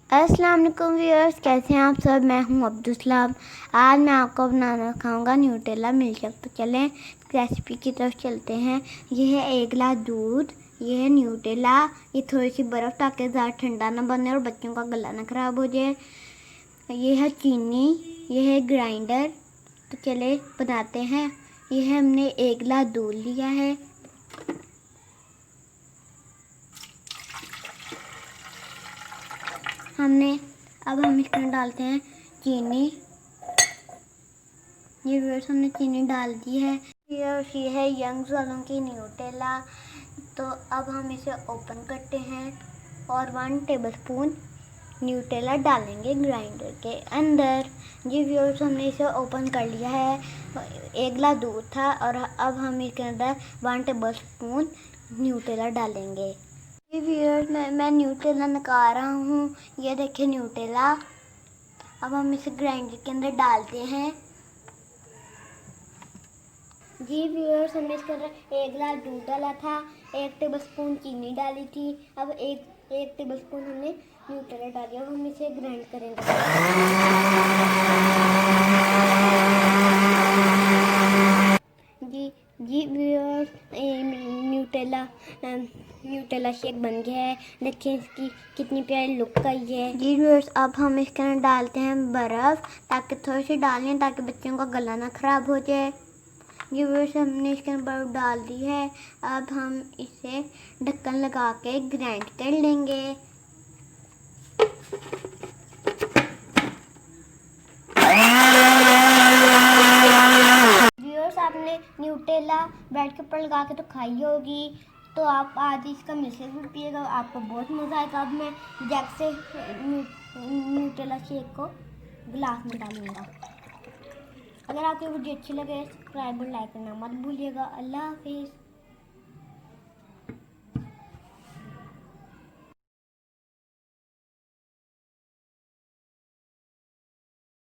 अस्सलाम वालेकुम व्यूअर्स, कैसे हैं आप सब। मैं हूं अब्दुल। आज मैं आपको बनाना सिखाऊंगा न्यूटेला मिल्कशेक। तो चलें रेसिपी की तरफ चलते हैं। ये है 1 गिलास दूध, ये है न्यूटेला, ये थोड़ी सी बर्फ़ ताकि ज़्यादा ठंडा ना बने और बच्चों का गला ना ख़राब हो जाए। ये है चीनी, ये है ग्राइंडर। तो चले बनाते हैं। ये है हमने 1 गिलास दूध लिया है। अब हम इसमें डालते हैं चीनी। ये व्यूअर्स हमने चीनी डाल दी है। ये है यंग वालों की न्यूटेला। तो अब हम इसे ओपन करते हैं और 1 टेबलस्पून न्यूटेला डालेंगे ग्राइंडर के अंदर। जी व्यूअर्स, हमने इसे ओपन कर लिया है। 1 गिलास दूध था और अब हम इसके अंदर 1 टेबलस्पून न्यूटेला डालेंगे। जी व्यूअर्स, मैं न्यूटेला निकाल रहा हूँ। ये देखिए न्यूटेला। अब हम इसे ग्राइंडर के अंदर डालते हैं। जी व्यूअर्स, हमने इसके अंदर 1 गिलास दूध डाला था, 1 टेबलस्पून चीनी डाली थी। अब एक टेबलस्पून हमने न्यूटेला डाली। अब हम इसे ग्राइंड करेंगे। जी व्यूअर्स, न्यूटेला शेक बन गया है। देखिए इसकी कितनी प्यारी लुक आई है। जी व्यूअर्स, अब हम इसके अंदर डालते हैं बर्फ़, ताकि थोड़ी सी डालें ताकि बच्चों का गला ना ख़राब हो जाए। ये व्यूअर्स, हमने इसके अंदर बर्फ़ डाल दी है। अब हम इसे ढक्कन लगा के ग्राइंड कर लेंगे। व्यूअर्स, आपने न्यूटेला ब्रेड के ऊपर लगा के तो खाई होगी, तो आप आज इसका मिल्कशेक भी पिएगा, आपको बहुत मज़ा आएगा। अब मैं जग से न्यूटेला शेक को गिलास में डालूंगा। अगर आपको वीडियो अच्छी लगे सब्सक्राइब और लाइक करना मत भूलिएगा। अल्लाह हाफिज़।